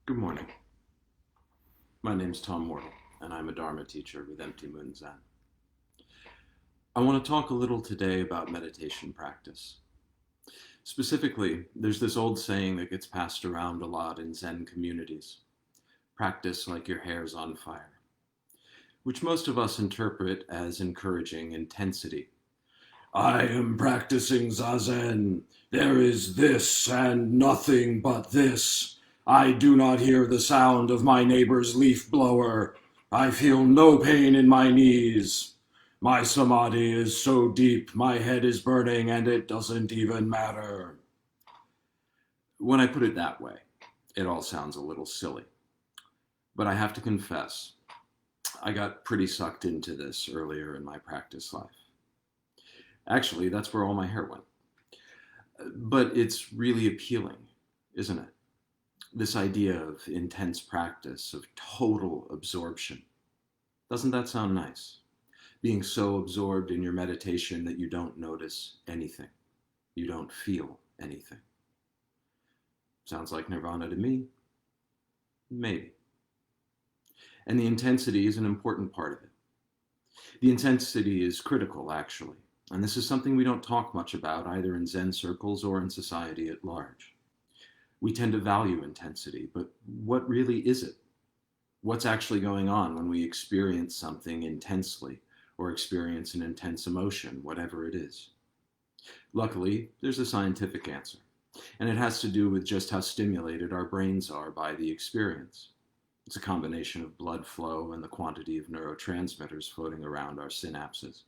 Good morning. My name's Tom Wardle, and I'm a Dharma teacher with Moon Zen. I want to talk a little today about meditation practice. Specifically, there's this old saying that gets passed around a lot in Zen communities: practice like your hair's on fire, which most of us interpret as encouraging intensity. I am practicing Zazen. There is this and nothing but this. I do not hear the sound of my neighbor's leaf blower. I feel no pain in my knees. My samadhi is so deep, my head is burning, and it doesn't even matter. When I put it that way, it all sounds a little silly. But I have to confess, I got pretty sucked into this earlier in my practice life. Actually, that's where all my hair went. But it's really appealing, isn't it? This idea of intense practice, of total absorption. Doesn't that sound nice? Being so absorbed in your meditation that you don't notice anything. You don't feel anything. Sounds like nirvana to me. Maybe. And the intensity is an important part of it. The intensity is critical, actually. And this is something we don't talk much about either in Zen circles or in society at large. We tend to value intensity, but what really is it? What's actually going on when we experience something intensely or experience an intense emotion, whatever it is? Luckily, there's a scientific answer, and it has to do with just how stimulated our brains are by the experience. It's a combination of blood flow and the quantity of neurotransmitters floating around our synapses.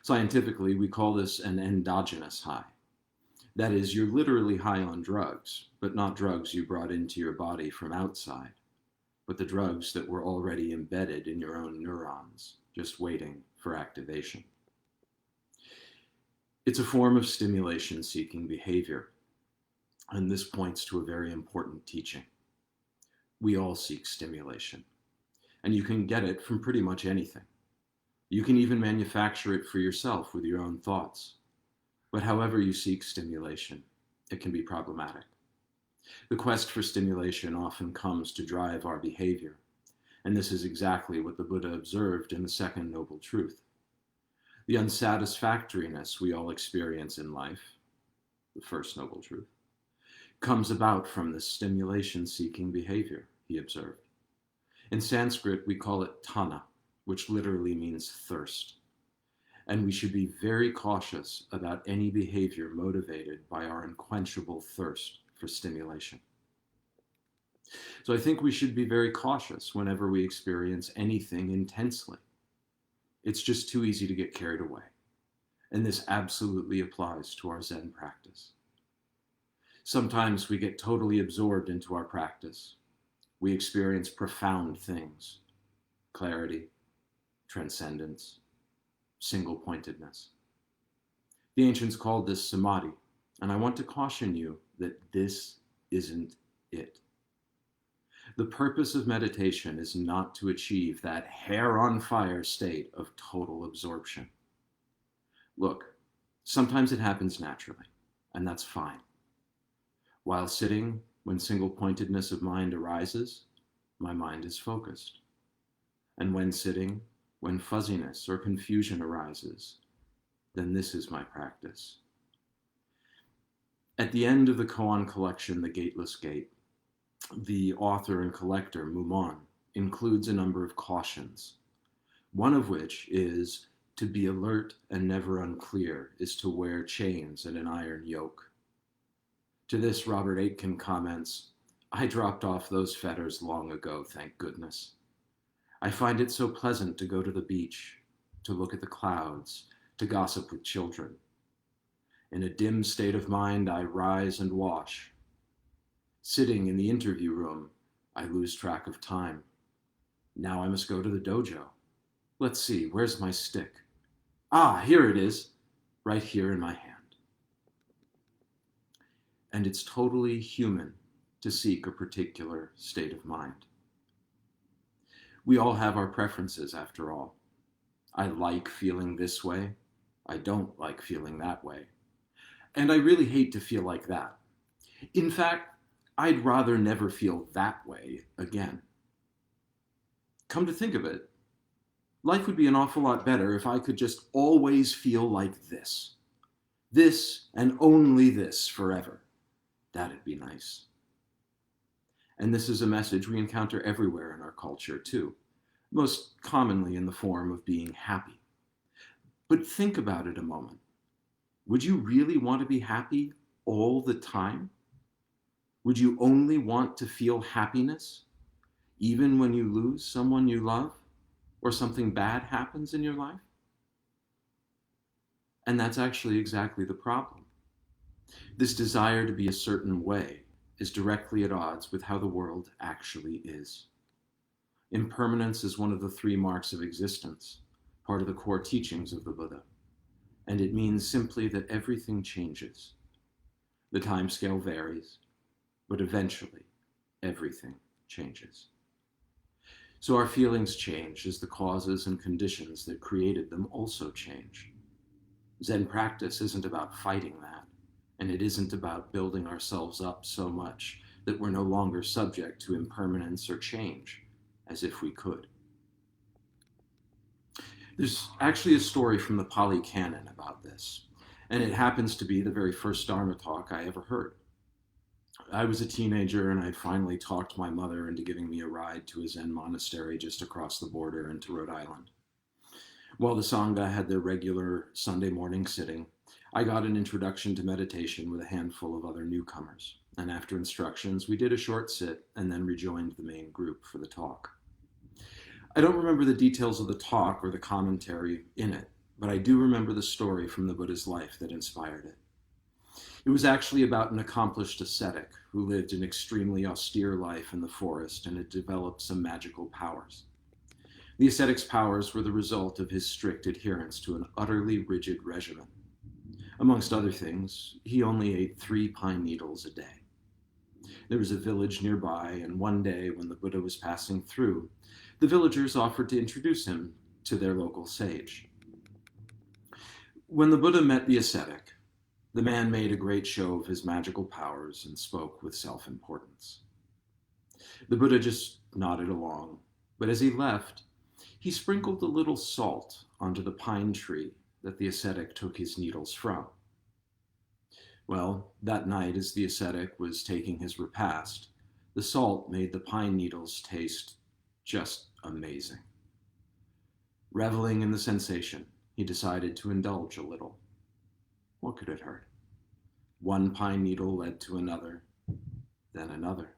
Scientifically, we call this an endogenous high. That is, you're literally high on drugs, but not drugs you brought into your body from outside, but the drugs that were already embedded in your own neurons, just waiting for activation. It's a form of stimulation-seeking behavior, and this points to a very important teaching. We all seek stimulation, and you can get it from pretty much anything. You can even manufacture it for yourself with your own thoughts. But however you seek stimulation, it can be problematic. The quest for stimulation often comes to drive our behavior, and this is exactly what the Buddha observed in the second noble truth. The unsatisfactoriness we all experience in life, the first noble truth, comes about from this stimulation-seeking behavior, he observed. In Sanskrit, we call it tanha, which literally means thirst. And we should be very cautious about any behavior motivated by our unquenchable thirst for stimulation. So I think we should be very cautious whenever we experience anything intensely. It's just too easy to get carried away. And this absolutely applies to our Zen practice. Sometimes we get totally absorbed into our practice. We experience profound things: clarity, transcendence, single-pointedness. The ancients called this samadhi, and I want to caution you that this isn't it. The purpose of meditation is not to achieve that hair-on-fire state of total absorption. Look, sometimes it happens naturally, and that's fine. While sitting, when single-pointedness of mind arises, my mind is focused. And when sitting, when fuzziness or confusion arises, then this is my practice. At the end of the koan collection, The Gateless Gate, the author and collector, Moon, includes a number of cautions, one of which is to be alert and never unclear is to wear chains and an iron yoke. To this, Robert Aitken comments, I dropped off those fetters long ago, thank goodness. I find it so pleasant to go to the beach, to look at the clouds, to gossip with children. In a dim state of mind, I rise and wash. Sitting in the interview room, I lose track of time. Now I must go to the dojo. Let's see, where's my stick? Ah, here it is, right here in my hand. And it's totally human to seek a particular state of mind. We all have our preferences, after all. I like feeling this way. I don't like feeling that way. And I really hate to feel like that. In fact, I'd rather never feel that way again. Come to think of it, life would be an awful lot better if I could just always feel like this. This and only this forever. That'd be nice. And this is a message we encounter everywhere in our culture, too, most commonly in the form of being happy. But think about it a moment. Would you really want to be happy all the time? Would you only want to feel happiness, even when you lose someone you love or something bad happens in your life? And that's actually exactly the problem. This desire to be a certain way is directly at odds with how the world actually is. Impermanence is one of the 3 marks of existence, part of the core teachings of the Buddha, and it means simply that everything changes. The time scale varies, but eventually everything changes. So our feelings change as the causes and conditions that created them also change. Zen practice isn't about fighting that, and it isn't about building ourselves up so much that we're no longer subject to impermanence or change, as if we could. There's actually a story from the Pali Canon about this, and it happens to be the very first Dharma talk I ever heard. I was a teenager, and I'd finally talked my mother into giving me a ride to a Zen monastery just across the border into Rhode Island. While the Sangha had their regular Sunday morning sitting, I got an introduction to meditation with a handful of other newcomers, and after instructions, we did a short sit and then rejoined the main group for the talk. I don't remember the details of the talk or the commentary in it, but I do remember the story from the Buddha's life that inspired it. It was actually about an accomplished ascetic who lived an extremely austere life in the forest and had developed some magical powers. The ascetic's powers were the result of his strict adherence to an utterly rigid regimen. Amongst other things, he only ate 3 pine needles a day. There was a village nearby, and one day when the Buddha was passing through, the villagers offered to introduce him to their local sage. When the Buddha met the ascetic, the man made a great show of his magical powers and spoke with self-importance. The Buddha just nodded along, but as he left, he sprinkled a little salt onto the pine tree that the ascetic took his needles from. Well, that night as the ascetic was taking his repast, the salt made the pine needles taste just amazing. Reveling in the sensation, he decided to indulge a little. What could it hurt? One pine needle led to another, then another.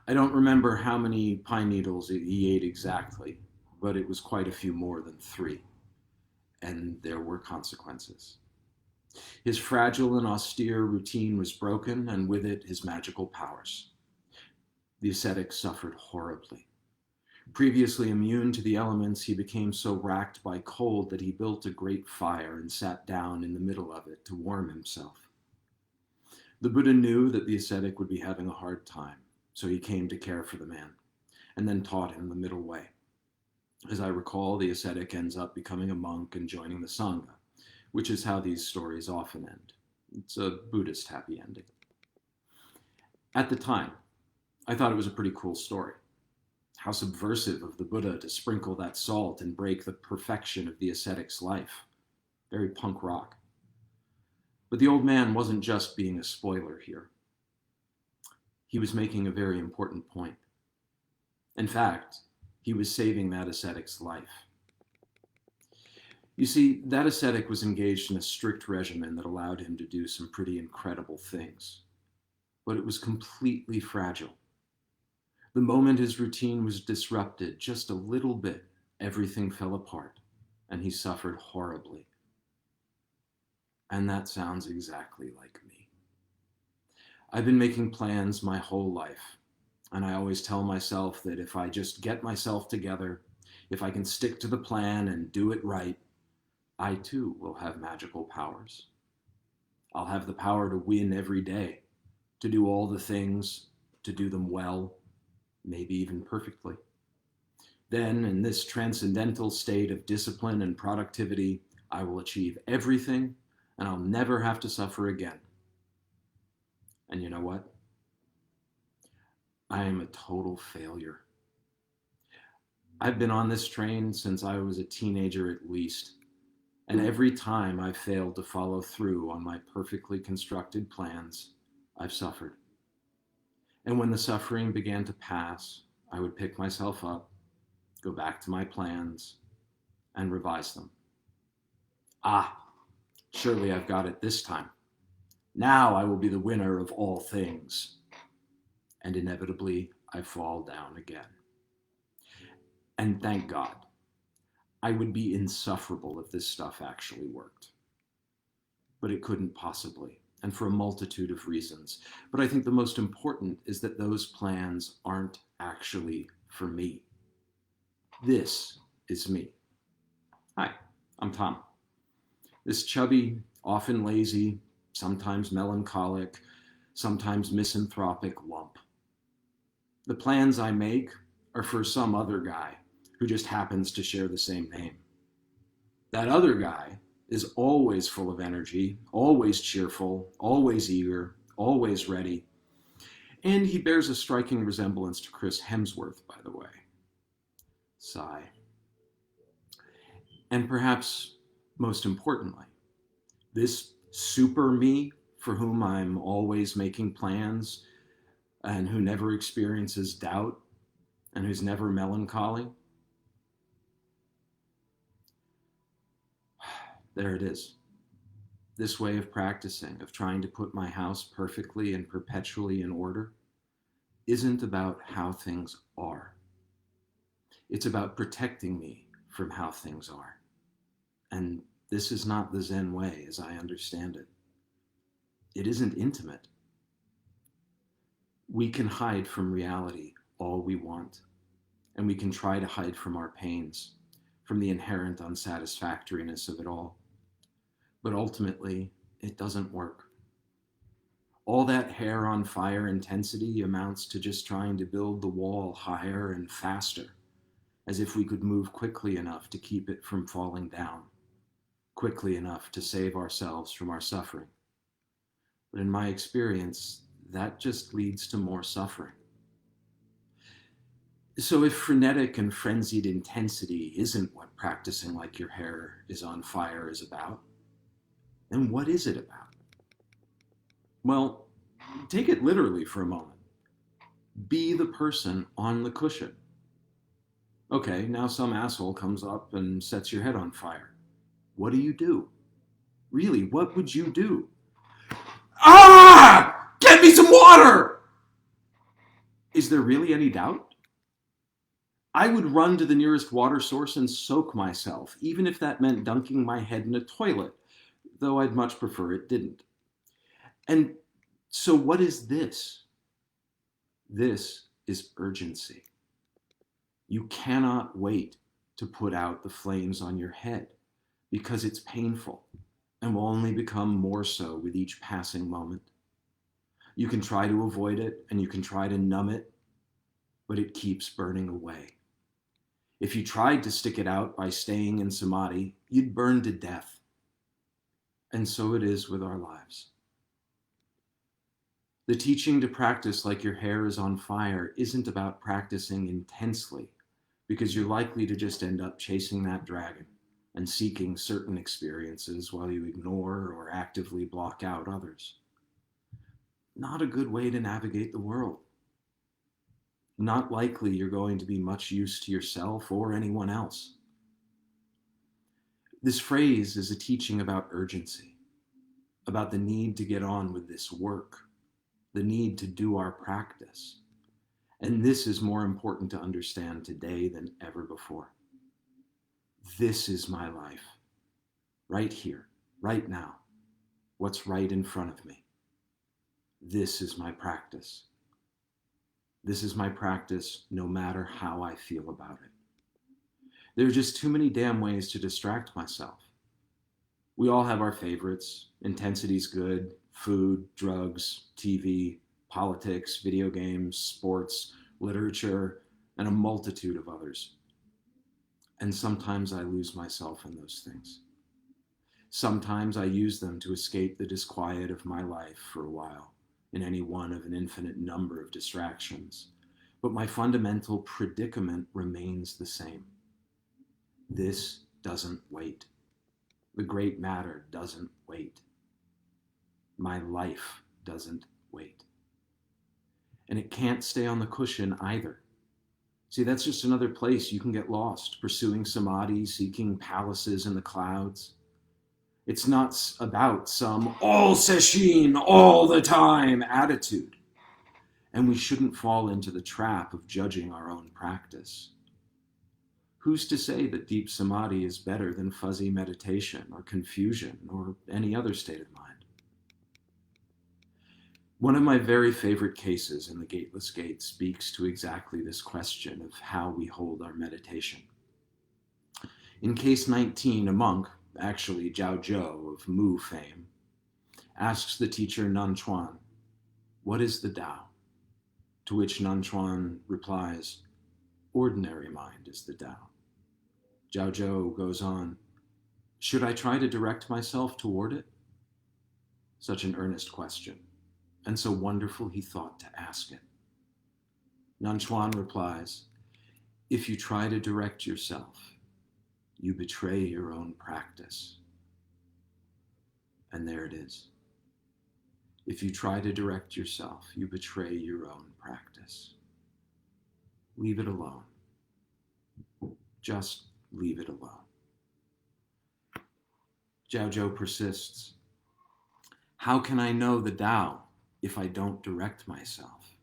I don't remember how many pine needles he ate exactly, but it was quite a few more than 3, and there were consequences. His fragile and austere routine was broken, and with it his magical powers. The ascetic suffered horribly. Previously immune to the elements, he became so racked by cold that he built a great fire and sat down in the middle of it to warm himself. The Buddha knew that the ascetic would be having a hard time, so he came to care for the man, and then taught him the middle way. As I recall, the ascetic ends up becoming a monk and joining the Sangha, which is how these stories often end. It's a Buddhist happy ending. At the time, I thought it was a pretty cool story. How subversive of the Buddha to sprinkle that salt and break the perfection of the ascetic's life. Very punk rock. But the old man wasn't just being a spoiler here. He was making a very important point. In fact, he was saving that ascetic's life. You see, that ascetic was engaged in a strict regimen that allowed him to do some pretty incredible things. But it was completely fragile. The moment his routine was disrupted just a little bit, everything fell apart, and he suffered horribly. And that sounds exactly like me. I've been making plans my whole life, and I always tell myself that if I just get myself together, if I can stick to the plan and do it right, I too will have magical powers. I'll have the power to win every day, to do all the things, to do them well, maybe even perfectly. Then, in this transcendental state of discipline and productivity, I will achieve everything, and I'll never have to suffer again. And you know what? I am a total failure. I've been on this train since I was a teenager at least, and every time I failed to follow through on my perfectly constructed plans, I've suffered. And when the suffering began to pass, I would pick myself up, go back to my plans, and revise them. Ah, surely I've got it this time. Now I will be the winner of all things. And inevitably, I fall down again. And thank God, I would be insufferable if this stuff actually worked. But it couldn't possibly, and for a multitude of reasons. But I think the most important is that those plans aren't actually for me. This is me. Hi, I'm Tom. This chubby, often lazy, sometimes melancholic, sometimes misanthropic lump. The plans I make are for some other guy who just happens to share the same name. That other guy is always full of energy, always cheerful, always eager, always ready. And he bears a striking resemblance to Chris Hemsworth, by the way. Sigh. And perhaps most importantly, this super me for whom I'm always making plans and who never experiences doubt and who's never melancholy, there it is. This way of practicing, of trying to put my house perfectly and perpetually in order, isn't about how things are. It's about protecting me from how things are. And this is not the Zen way as I understand it. It isn't intimate. We can hide from reality all we want, and we can try to hide from our pains, from the inherent unsatisfactoriness of it all. But ultimately, it doesn't work. All that hair on fire intensity amounts to just trying to build the wall higher and faster, as if we could move quickly enough to keep it from falling down, quickly enough to save ourselves from our suffering. But in my experience, that just leads to more suffering. So if frenetic and frenzied intensity isn't what practicing like your hair is on fire is about, then what is it about? Well, take it literally for a moment. Be the person on the cushion. Okay, now some asshole comes up and sets your head on fire. What do you do? Really, what would you do? Ah! Get me some water! Is there really any doubt? I would run to the nearest water source and soak myself, even if that meant dunking my head in a toilet, though I'd much prefer it didn't. And so what is this? This is urgency. You cannot wait to put out the flames on your head because it's painful and will only become more so with each passing moment. You can try to avoid it and you can try to numb it, but it keeps burning away. If you tried to stick it out by staying in samadhi, you'd burn to death. And so it is with our lives. The teaching to practice like your hair is on fire isn't about practicing intensely, because you're likely to just end up chasing that dragon and seeking certain experiences while you ignore or actively block out others. Not a good way to navigate the world. Not likely you're going to be much use to yourself or anyone else. This phrase is a teaching about urgency, about the need to get on with this work, the need to do our practice. And this is more important to understand today than ever before. This is my life, right here, right now, what's right in front of me. This is my practice. This is my practice no matter how I feel about it. There are just too many damn ways to distract myself. We all have our favorites. Intensity's good, food, drugs, TV, politics, video games, sports, literature, and a multitude of others. And sometimes I lose myself in those things. Sometimes I use them to escape the disquiet of my life for a while, in any one of an infinite number of distractions, but my fundamental predicament remains the same. This doesn't wait. The great matter doesn't wait. My life doesn't wait. And it can't stay on the cushion either. See, that's just another place you can get lost, pursuing samadhi, seeking palaces in the clouds. It's not about some all sesshin, all the time attitude. And we shouldn't fall into the trap of judging our own practice. Who's to say that deep samadhi is better than fuzzy meditation or confusion or any other state of mind? One of my very favorite cases in The Gateless Gate speaks to exactly this question of how we hold our meditation. In case 19, a monk, actually Jiao Zhou of Mu fame, asks the teacher Nanchuan, "What is the Tao?" To which Nanchuan replies, "Ordinary mind is the Tao." Jiao Zhou goes on, "Should I try to direct myself toward it?" Such an earnest question, and so wonderful he thought to ask it. Nanchuan replies, "If you try to direct yourself, you betray your own practice." And there it is. If you try to direct yourself, you betray your own practice. Leave it alone. Just leave it alone. Jiao Zhou persists. "How can I know the Tao if I don't direct myself?"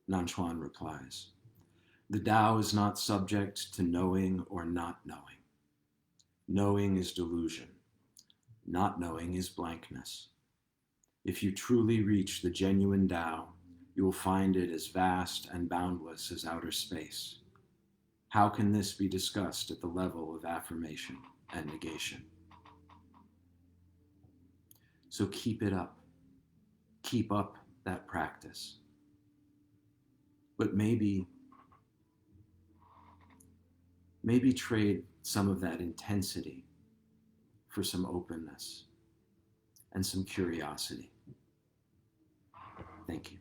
Nanchuan replies, "The Tao is not subject to knowing or not knowing. Knowing is delusion. Not knowing is blankness. If you truly reach the genuine Tao, you will find it as vast and boundless as outer space. How can this be discussed at the level of affirmation and negation?" So keep it up. Keep up that practice. But maybe trade some of that intensity for some openness and some curiosity. Thank you.